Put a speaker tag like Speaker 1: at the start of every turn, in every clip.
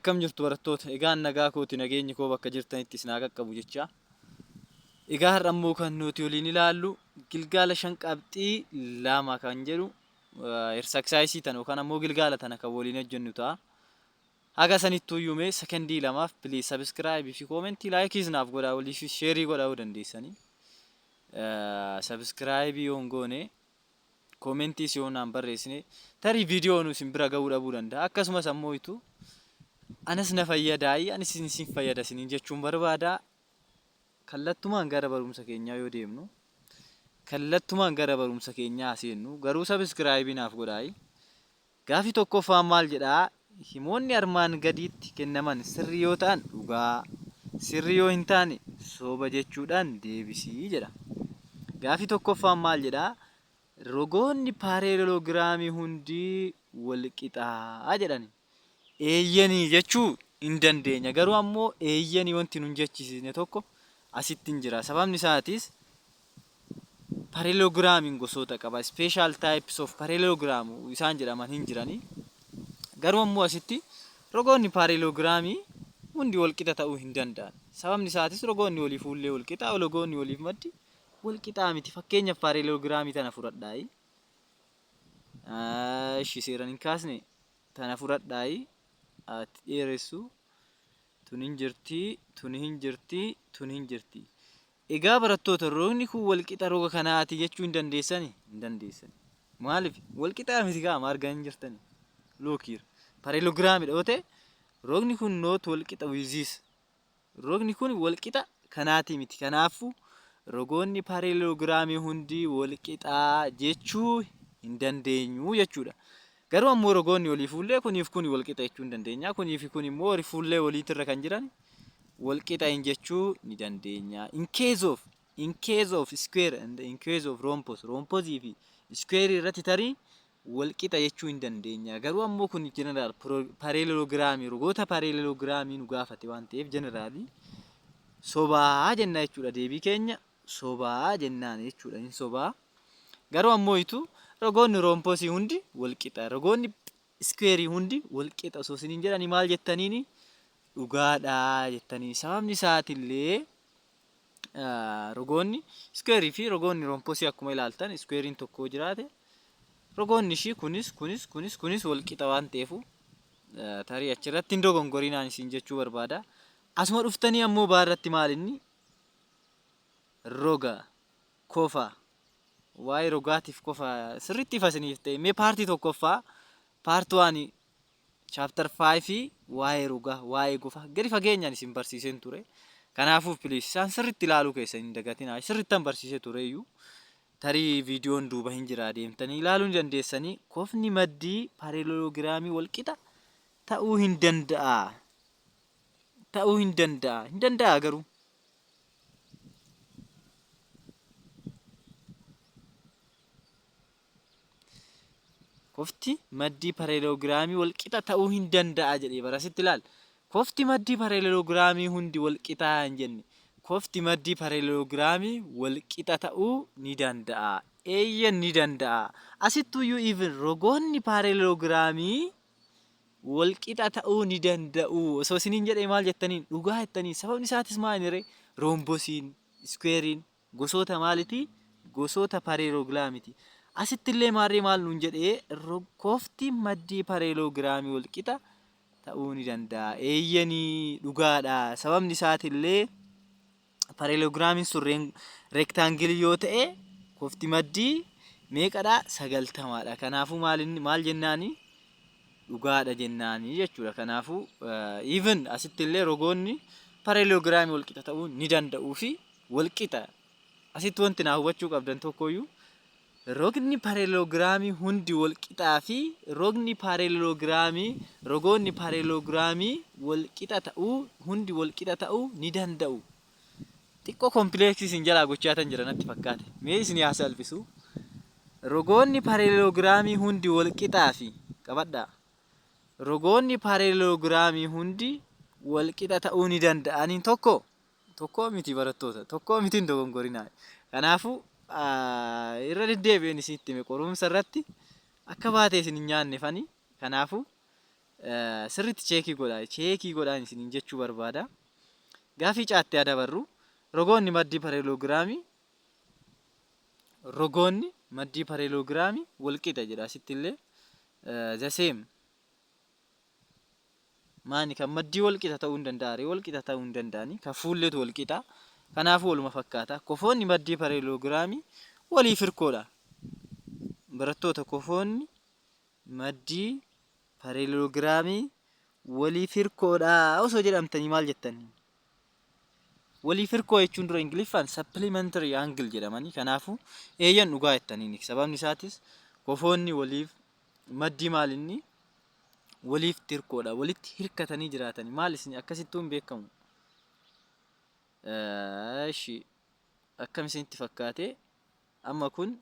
Speaker 1: Akkam jirtu barattoota. Egaan nagaa kooti nageenyi koo bakka jirtanittis naa qaqqabu jecha. Egaa har'a immoo kan nuti waliin ilaallu gilgaala 5 qabxii 2 kan jedhu exercise tan yookaan ammoo gilgaala tana kan waliin hojjennu ta'a. Haga sanittuu yuume sekondii 2f please subscribe fi comment like isnaaf godhaa waliif share godhaa dandeessanii. Subscribe yoon goone commentii si yoonaan barreessine tarii viidiyoo nu isin bira ga'uu dhabuu danda'a. Akkasumas ammoo itu anas na fayyadaayi anis isin fayyada isiniin jechuun barbaada. Kallattumaan gara barumsa keenyaa yoo deemnu kallattumaan gara barumsa keenyaa seennu garuu subscribe naaf godhaayi. Gaafii tokkoffaan maal jedhaa? Himoonni armaan gadiitti kennaman sirrii yoo ta'an dhugaa, sirrii yoo hin taane sooba jechuudhaan deebisii jedha. Gaafii tokkoffaan maal jedhaa? Rogoonni paareeloogiraamii hundi wal qixaa jedhani. Eeyyanii jechuu hin dandeenya. Garuu ammoo eeyyanii wanti nun jechisisne tokko asitti hin jira. Sababni isaatis paareeloogiraamiin gosoota qaba. Special types of parallelogram isaan jedhaman hin jirani. Garuu ammoo asitti rogoonni paareeloogiraamii hundi wal qixa ta'uu hin danda'an. Sababni isaatis rogoonni waliif fuullee wal qixa, rogoonni waliif maddi wal qixaa miti. Fakkeenyaaf paareeloogiraamii tana fudhadhaayi. Ishii seeran hin kaasne tana fudhadhaayi. Ati dheeressu tun hin jirti, tun hin jirti, tun hin jirti. Egaa barattoota rogni kun wal qixa roga kanaati jechuu hin dandeessani? Hin dandeessani. Maaliif? Wal qixaa miti gaa argaa hin jirtani. Look here. Parallelograamii dhoote rogni kun noot wal qixa with this. Rogni kun wal qixa kanaati miti. Kanaafuu rogoonni parallelograamii hundi wal qixaa jechuu hin dandeenyu jechuudha. Garuu ammoo rogoonni walii fuullee kuniif kuni wal qixa jechuu hin dandeenya. Kuniif kun immoo fuullee waliitirra kan jiran wal qixa hin jechuu ni dandeenya. In case of square and in case of rhombus fi square irratti tarii wal qixa jechuu hin dandeenya. Garuu ammoo kun general parallelograamii rogoota parallelograamii nu gaafate waan ta'eef generally sobaa jenna jechuudha. Deebii keenya sobaa jennaan jechuudha. Hin sobaa. Garuu ammoo itu rogoonni rhombusii hundi wal qixa, rogoonni square hundi wal qixa osoo isiniin jedhanii maal jettaniini? Dhugaadhaa jettanii. Sababni isaatillee rogoonni square fi rogoonni rhombusii akkuma ilaaltan squarein tokko jiraate rogoonni ishii kunis wal qixa waan ta'eefu tarii achirratti hin dogongorinaan isin jechuu barbaada. Asuma dhuftanii ammoo baarratti maal inni? Roga kofa. Waa'ee rogaatiif qofa sirriitti ifasiniif ta'e mee paartii tokkoffaa part 1 chapter 5 waa'ee rogaa waa'ee gofa gadi fageenyaan isin barsiiseen ture. Kanaafuu please isaan sirriitti ilaaluu keessan hin dagatinaa. Sirriittan barsiisee tureyyuu tarii viidiyoon duuba hin jira deemtanii ilaaluu dandeessanii. Kofni maddii paralleloogiraamii wal qixa ta'uu hin danda'a. Hin danda'a garuu. Kofti maddii paralleloogiraamii wal qixa ta'uu hin danda'a jedhee barasitti ilaal. Kofti maddii paralleloogiraamii hundi wal qixaa hin jenne. Kofti maddii paralleloogiraamii wal qixa ta'uu ni danda'a. Eeyyan ni danda'a. Asittuyyuu even rogoonni paralleloogiraamii wal qixa ta'uu ni danda'u. Osoo isiniin jedhee maal jettaniin? Dhugaa jettanii. Sababni isaatis maaliree? Rhombosiin, squarein gosoota maaliti? Gosoota paralleloogiraamiiti. Asittillee maarree maal nuun jedhee kofti maddii paralleloogiraamii wal qixa ta'uu ni danda'a. Eeyyanii dhugaadha. Sababni isaatillee paralleloogiraamiin sun rectangle yoo ta'e kofti maddii meeqadha? 90dha. Kanaafuu maal jennaani? Dhugaadha jennaani jechuudha. Kanaafuu even asittillee rogoonni paralleloogiraamii wal qixa ta'uu ni danda'uu fi wal qixa. Asitti wanti naa hubachuu qabdan tokkoyyuu rogni paralleloogiraamii hundi wal qixaa fi rogoonni paralleloogiraamii wal qixa ta'uu hundi wal qixa ta'uu ni danda'u. Xiqqoo kompleksii isin jalaa gochaatan jira natti fakkaate. Mee isin haa salphisu. Rogoonni paralleloogiraamii hundi wal qixaa fi qabadhaa. Rogoonni paralleloogiraamii hundi wal qixa ta'uu ni danda'aniin tokko miti barattoota. Tokko miti hin dogongorinaa. Kanaafuu irra deddeebi'een isinitti hime qorumsa irratti akka baatee isin hin nyaanne fani. Kanaafuu sirriitti cheekii godhaa isiniin jechuu barbaada. Gaafii caattee dabarru rogoonni maddii pareeloogiraamii walqixa jedha asittillee the same. Maani kan maddii walqixa ta'uu hin danda'a, walqixa ta'uu hin danda'ani, kan fuulletu walqixa. Kanaafuu waluma fakkaata. Kofoonni maddii pareeloogiraamii waliif hirkoodha. Barattoota kofoonni maddii pareeloogiraamii waliif hirkoodha osoo jedhamtanii maal jettanii? Waliif hirkoo jechuun dura Ingiliffaan supplementary angle jedhamanii. Kanaafuu eeyyan dhugaa jettanii. Sababni isaatis kofoonni waliif maddii maalinni waliif hirkoodha. Walitti hirkatanii jiraatanii. Maal isin akkasittuu hin beekamu? Akkam isinitti fakkaate? Amma kuniif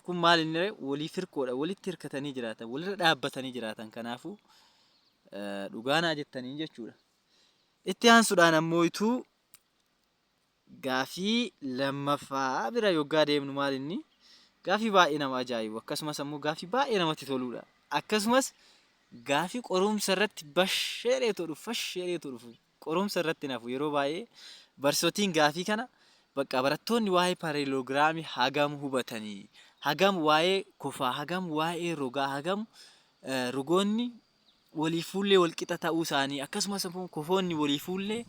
Speaker 1: kun maal inni waliif hirkoodha. Walitti hirkatanii jiraatan, walirra dhaabbatanii jiraatan. Kanaafuu dhugaanaa jettanii jechuudha. Itti aansuudhaan ammoo gaafii lammaffaa bira yoggaa deemnu maal inni gaafii baay'ee nama ajaa'ibu, akkasumas ammoo gaafii baay'ee namatti toludha. Akkasumas gaafii qorumsa irratti basheereetoo dhufu qorumsa irratti nafu yeroo baay'ee barsiisotiin gaafii kana bakka barattoonni waa'ee pareeloogiraamii hagam hubatanii, hagam waa'ee kofaa, hagam waa'ee rogaa, hagam rogoonni waliifuullee walqixa ta'uu isaanii, akkasumas ammoo kofoonni waliifuullee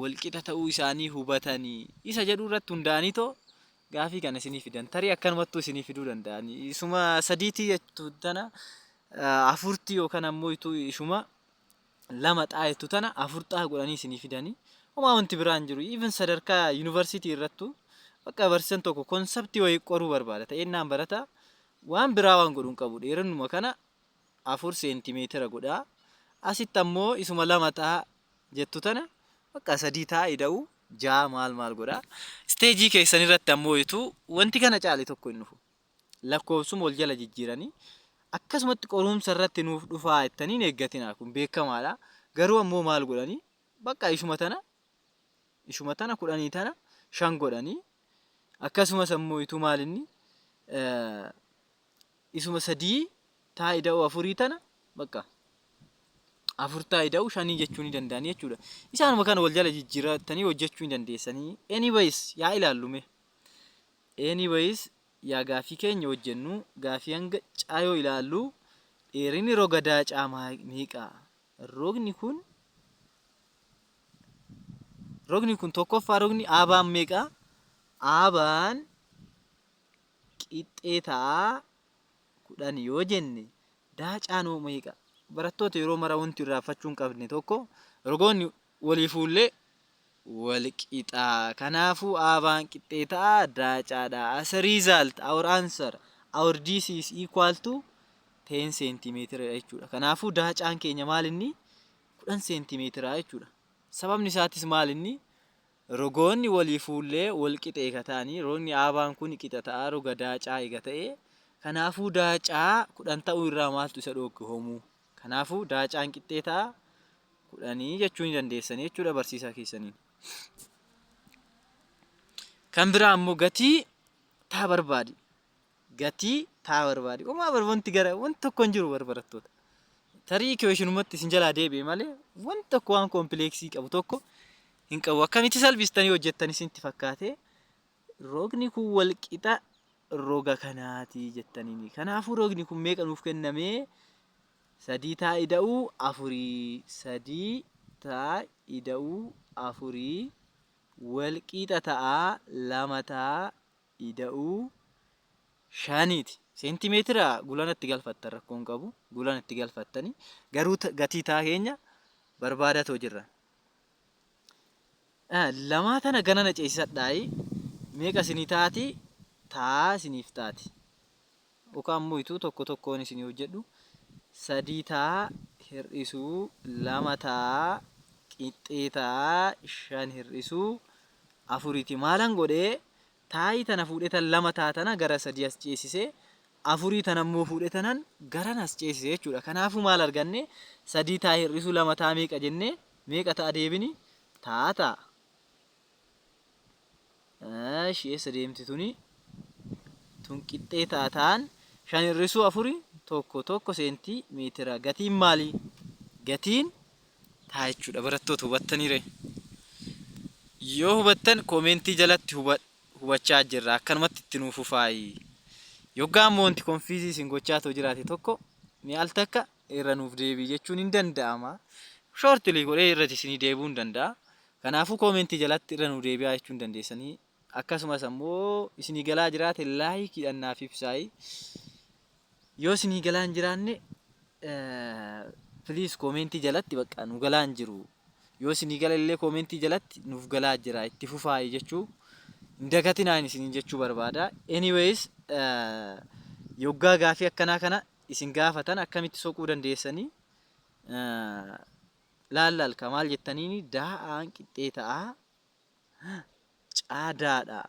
Speaker 1: walqixa ta'uu isaanii hubatanii isa jedhu irratti hundaa'anii too gaafii kana isinii fidan. Tarii akkanumattuu isinii fiduu danda'anii. Isuma sadiitii jettu tana afurtii yookaan ammoo isuma lama xaayetu tana afur xaa godhanii isinii fidanii. Homaa wanti biraan jiru. Even sadarkaa yuunivarsiitii irrattu bakka barsiisan tokko konseptii wayii qoruu barbaada. Ta'ennaan barata waan biraa waan godhuun qabu. Dheerannuma kana 4 seentimeetira godhaa. Asitti ammoo isuma lama xaa jettu tana bakka 3 taa ida'u 6 maal godhaa. Isteejii keessan irratti ammoo wanti kana caale tokko hin dhufu. Lakkoofsuma wal jala jijjiiranii akkasumatti qorumsa irratti nuuf dhufaa jettanii hin eeggatinaa. Kun beekamaadha. Garuu ammoo maal godhanii bakka ishuma tana 10 tana 5 godhanii akkasumas ammoo maal inni isuma 3 taa ida'u 4 tana bakka 4 taa ida'u 5 jechuu ni danda'anii jechuudha. Isaanuma kana wal jala jijjiirratanii hojjechuu ni dandeessanii. Anyways yaa ilaallume. Anyways yaa gaafii keenya hojjennu gaafii hanga caayoo ilaallu dheerinni roga daacaa meeqa? Rogni kun tokkoffaa rogni aabaan meeqa? Aabaan qixxee ta'a 10 yoo jenne daacaan hoo meeqa? Barattoota yeroo mara wanti irraanfachuu hin qabne tokko rogoonni waliifuullee walqixa. Kanaafuu aabaan qixxee ta'a daacaadha. As a result our answer our DC is equal to 10 centimeter jechuudha. Kanaafuu daacaan keenya maal inni 10 centimeter jechuudha. Sababni isaatis maal inni rogoonni waliifuullee walqixee katanii rogni aabaan kun qixa ta'a roga daacaa eega ta'e. Kanaafuu daacaa 10 ta'uu irraa maaltu isa dhookke hoomuu. Kanaafuu daacaan qixxee ta'a 10 jechuu ni dandeessanii jechuudha barsiisaa keessaniin. Kan biraa ammoo gatii taa barbaadi. Homaa wanti gara wanti tokko hin jiru barattoota. Tarii equationumatti isin jalaa deebi'e malee wanti tokko waan kompleksii qabu tokko hin qabu. Akkamitti salphistanii hojjettanii isinitti fakkaate rogni kun walqixa roga kanaati jettanii. Kanaafuu rogni kun meeqa nuuf kennamee 3 taa ida'u 4 3 taa ida'u 4 walqixa ta'a 2 taa ida'u 5ti. Seentimeetira gulanatti galfattan rakkoon qabu. Gulanatti galfattanii garuu gatii taa keenya barbaadatoo jirra. Lamaa tana ganana ceesisadhaayi meeqa isinii taati? Taa isiniif taati. Yookaan ammoo tokko tokkoon isinii hojjedhu 3 taa hir'isuu 2 taa qixxee taa 5 hir'isuu 4ti. Maalan godhee taayii tana fuudhetan 2 taa tana gara 3 as ceesisee 4 tana ammoo fuudhetanan gara as ceesisee jechuudha. Kanaafuu maal arganne 3 taa hir'isuu 2 taa meeqa jennee meeqa ta'a deebini? Taa ta'a. Eessa deemti tuni? Tun qixxee taataan shan hir'isuu afuri tokko seentimeetira. Gatiin maali? Gatiin taa jechuudha. Barattoota hubattaniire? Yoo hubattan koomentii jalatti hubachaa jirra. Akkanumatti itti nuuf fufaayi. Yoggaa ammoo wanti konfiizii isin gochaa jiraate tokko mi'al takka irra nuuf deebii jechuun hin danda'ama. Shoortilii godhee irratti isinii deebi'uu hin danda'a. Kanaafuu koomentii jalatti irra nuuf deebi'aa jechuun dandeessanii. Akkasumas ammoo isinii galaa jiraate laayikiidhaan naaf ibsaayi. Yoo isinii galaa hin jiraanne please koomentii jalatti bakka nu galaa hin jiru. Yoo isinii gala illee koomentii jalatti nuuf galaa jira itti fufaayi jechuu hin dagatinaa isiniin jechuu barbaada. Anyways yoggaa gaafii akkanaa kana isin gaafatan akkamitti soquu dandeessanii laallal kamaal jettaniini daa'aan qixxee ta'a caadaadha.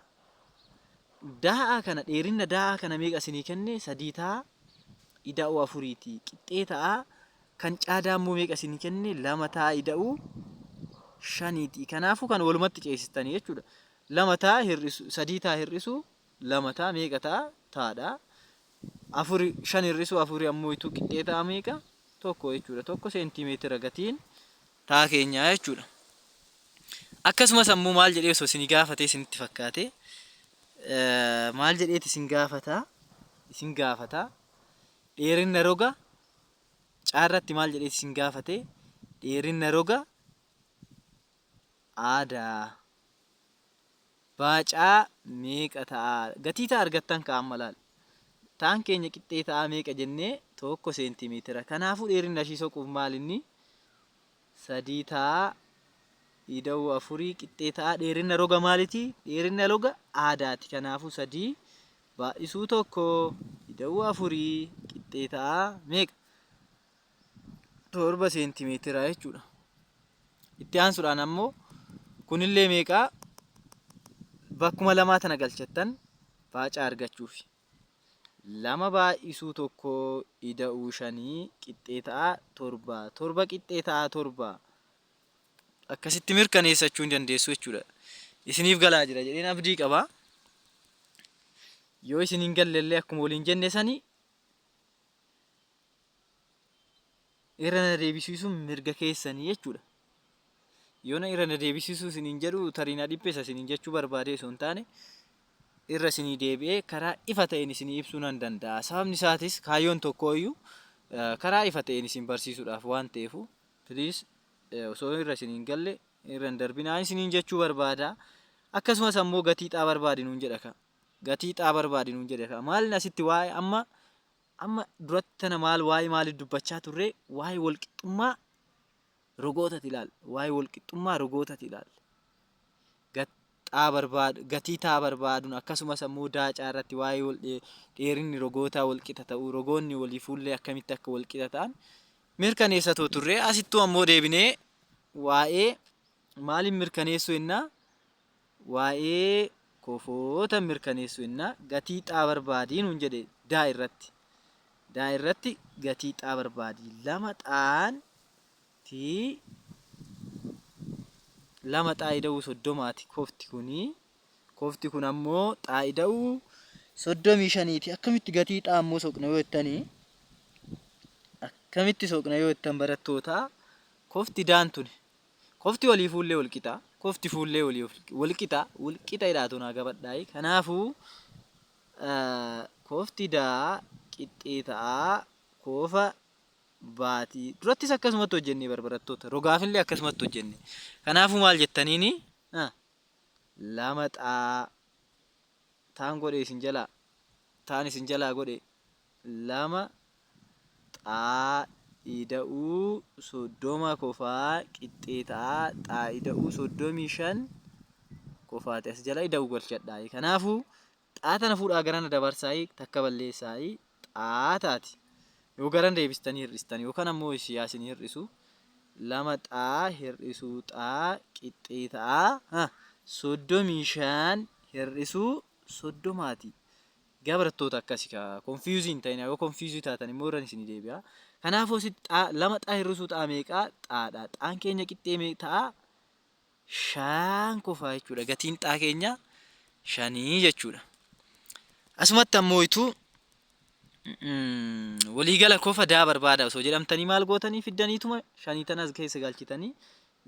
Speaker 1: Daa'aa kana dheerina daa'aa kana meeqa isinii kenne? 3 ta'a ida'uu 4ti. Qixxee ta'a kan caadaa immoo meeqa isinii kenne? 2 ta'a ida'uu 5ti. Kanaafuu kan walumatti ceesistanii jechuudha. 2 ta'a hir'isu 3 ta'a hir'isu 2 ta'a meeqa ta'a? Taadha. 5 hir'isu 4 ammoo itu qixxee ta'a meeqa? 1 jechuudha. 1 seentimeetira gatiin ta'a keenya jechuudha. Akkasumas ammoo maal jedhee osoo isin gaafatee isinitti fakkaate maal jedheeti isin gaafata dheerina roga caarratti maal jedheeti isin gaafate dheerina roga aadaa baacaa meeqa ta'a? Gatii ta'a argattan ka'amma laal. Ta'an keenya qixxee ta'a meeqa jennee 1 seentimeetira. Kanaafuu dheerina ishii soquuf maal inni 3 ta'a ida'uu 4 qixxee ta'a. Dheerina roga maaliti? Dheerina roga aadaati. Kanaafuu 3 baay'isuu 1 ida'uu 4 qixxee ta'a meeqa? 7 seentimeetira jechuudha. Itti aansuudhaan ammoo kunillee meeqa? Bakkuma lamaa tana galchattan baacaa argachuuf 2 baay'isuu 1 ida'uu 5 qixxee ta'a 7. 7 qixxee ta'a 7. Akkasitti mirkaneessachuu hin dandeessu jechuudha. Isiniif galaa jira jedheen abdii qaba. Yoo isin hin galleellee akkuma waliin jenne sanii irra na deebisiisuun mirga keessanii jechuudha. Yoo na irra na deebisiisuu isiniin jedhu tarii na dhiphisa isiniin jechuu barbaade osoo hin taane irra isinii deebi'ee karaa ifa ta'een isinii ibsuu nan danda'a. Sababni isaatis kaayyoon tokkooyyuu karaa ifa ta'een isin barsiisuudhaaf waan ta'eef please osoo irra isiniin galle irra hin darbinaa isiniin jechuu barbaada. Akkasumas ammoo gatii xaa barbaadi nuun jedha ka. Gatii xaa barbaadi nuun jedha ka. Maalin asitti waa'ee amma duratti tana waa'ee maaliif dubbachaa turre? Waa'ee walqixxummaa rogootati ilaal. Waa'ee walqixxummaa rogootati ilaal. Gatii xaa barbaaduun akkasumas ammoo daacaa irratti waa'ee dheerinni rogootaa walqixa ta'uu rogoonni walii fuullee akkamitti akka walqixa ta'an mirkaneessatoo turre. Asittuu ammoo deebinee waa'ee maaliin mirkaneessuu jennaa? Waa'ee kofoota mirkaneessuu jennaa. Gatii xaa barbaadii nuun jedhe daa irratti gatii xaa barbaadii 2 xaan fi 2 xaa ida'uu 30ti kofti kun ammoo xaa ida'uu 35ti. Akkamitti gatii xaa ammoo soqna yoo jettanii akkamitti soqna yoo jettan barattoota kofti daantun kofti walii fuullee walqixa kofti fuullee walii walqixa hidhaatu naa gabadhaayi. Kanaafuu kofti daa qixxee ta'a kofa baatii durattis akkasumatti hojjennee barattoota rogaafillee akkasumatti hojjenne. Kanaafuu maal jettaniini 2 xaa taan godhe isin jalaa taan isin jalaa godhe 2 xaa ida'uu 30 kofaa qixxee ta'a xaa ida'uu 35 kofaati. As jala ida'uu galchadhaa. Kanaafuu xaa tana fuudhaa garana dabarsaayi takka balleessaayi xaa taati. Yoo garan deebistanii hir'istan yookaan ammoo yaasin hir'isu 2 xaa hir'isuu xaa qixxee ta'a 35 hir'isuu 30ti. Gaa barattoota akkasii ka confuse hin ta'in yoo confuse taatan immoo irra isin deebi'a. Kanaafuu 2 xaa hir'isuu xaa meeqa? Xaadha. Xaan keenya qixxee meeqa ta'a? 5 kofaa jechuudha. Gatiin xaa keenya 5 jechuudha. Asumatti ammoo itu waliigala kofa daa barbaada osoo jedhamtanii maal gootanii fiddaniituma shanii tan as keessa galchitanii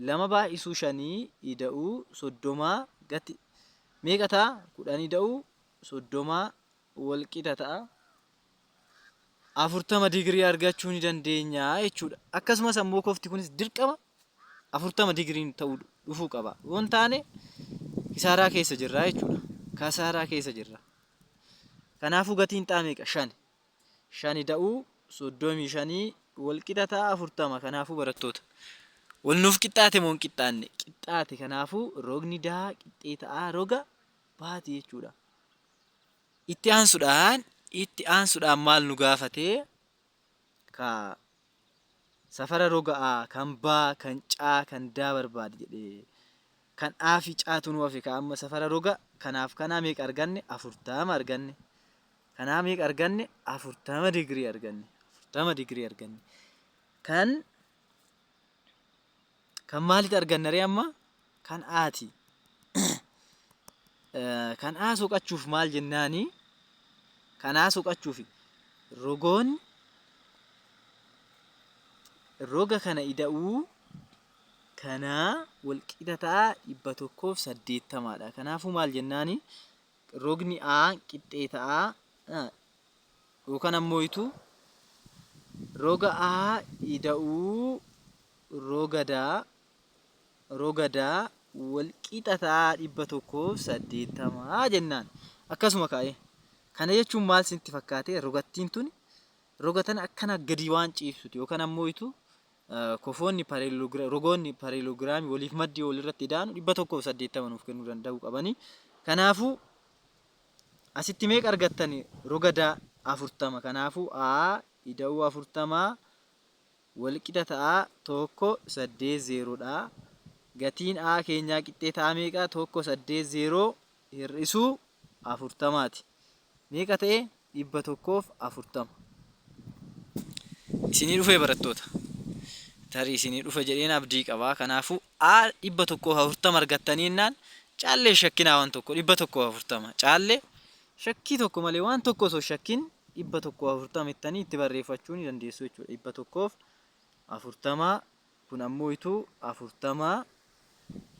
Speaker 1: lama baay'isuu shanii ida'uu soddomaa gati meeqa ta'a? 10 ida'uu soddomaa walqixa ta'a 40 digirii argachuu ni dandeenya jechuudha. Akkasumas ammoo kofti kunis dirqama 40 digiriin ta'uu dhufuu qaba. Yoon taane kisaaraa keessa jirra jechuudha. Kasaaraa keessa jirra. Kanaafuu gatiin xaa meeqa? 5. 5 ida'uu 35 walqixa ta'a 40. Kanaafuu barattoota wal nuuf qixxaate moo hin qixxaanne? Qixxaate. Kanaafuu rogni daa qixxee ta'a roga baati jechuudha. Itti aansuudhaan maal nu gaafatee ka safara roga A kan baa kan caa kan daa barbaade jedhee kan A fi caatu nu hafe ka amma safara roga kanaaf kanaa meeqa arganne? 40 arganne. Kanaa meeqa arganne? 40 digirii arganne. 40 digirii arganne. Kan maalitti arganna ree amma? Kan Aati. Kan A soqachuuf maal jennaani? Kan A soqachuuf roga kana ida'uu kanaa walqixa ta'a 180dha. Kanaafuu maal jennaani? Rogni A qixxee ta'a yookaan ammoo roga A ida'uu roga daa walqixa ta'a 180 jennaan. Akkasuma kaa'e. Kana jechuun maal sitti fakkaate? Rogattiin tun roga tana akkana gadi waan ciibsuti yookaan ammoo kofoonni rogoonni pareeloogiraamii waliif maddii walirratti ida'anu 180 nuuf kennuu danda'uu qabani. Kanaafuu asitti meeqa argattani? Roga daa 40. Kanaafuu A ida'uu 40 walqixa ta'a 180dha. Gatiin A keenyaa qixxee ta'a meeqa? 180 hir'isuu 40ti. Meeqa ta'e? 140. Isinii dhufee barattoota. Tarii isinii dhufe jedheen abdii qabaa. Kanaafuu A 140 argattanii jennaan caallee shakkinaa waan tokko 140. Caallee shakkii tokko malee waan tokko osoo shakkin 140 jettanii itti barreeffachuu ni dandeessu jechuudha. 140 kun ammoo 40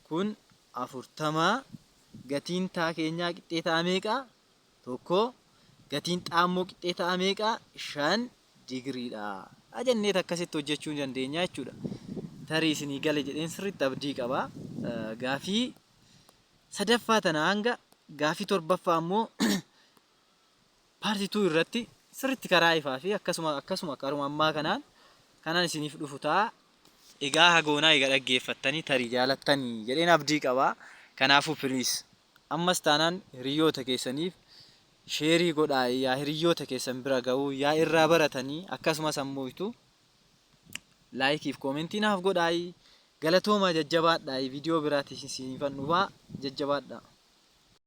Speaker 1: kun 40 gatiin taa keenyaa qixxee ta'a meeqa? 1 gatiin xaa immoo qixxee ta'a meeqa? 5 digiriidha. Ajanneet akkasitti hojjechuu ni dandeenya jechuudha. Tarii isinii gale jedheen sirriitti abdii qabaa. Gaafii sadaffaa tana hanga gaafii torbaffaa ammoo paartii 2 irratti sirriitti karaa ifaa fi akkasuma karuma ammaa kanaan isiniif dhufu ta'a. Egaa hagoonaa egaa dhaggeeffattanii tarii jaalattanii jedheen abdii qabaa. Kanaafuu piliis ammas taanaan hiriyoota keessaniif sheerii godhaa yaa hiriyoota keessan bira ga'uu yaa irraa baratanii akkasumas ammoo laayikiif koomentii naaf godhaa. Galatooma jajjabaadhaa. Viidiyoo biraatti isiniif dhufaa jajjabaadhaa.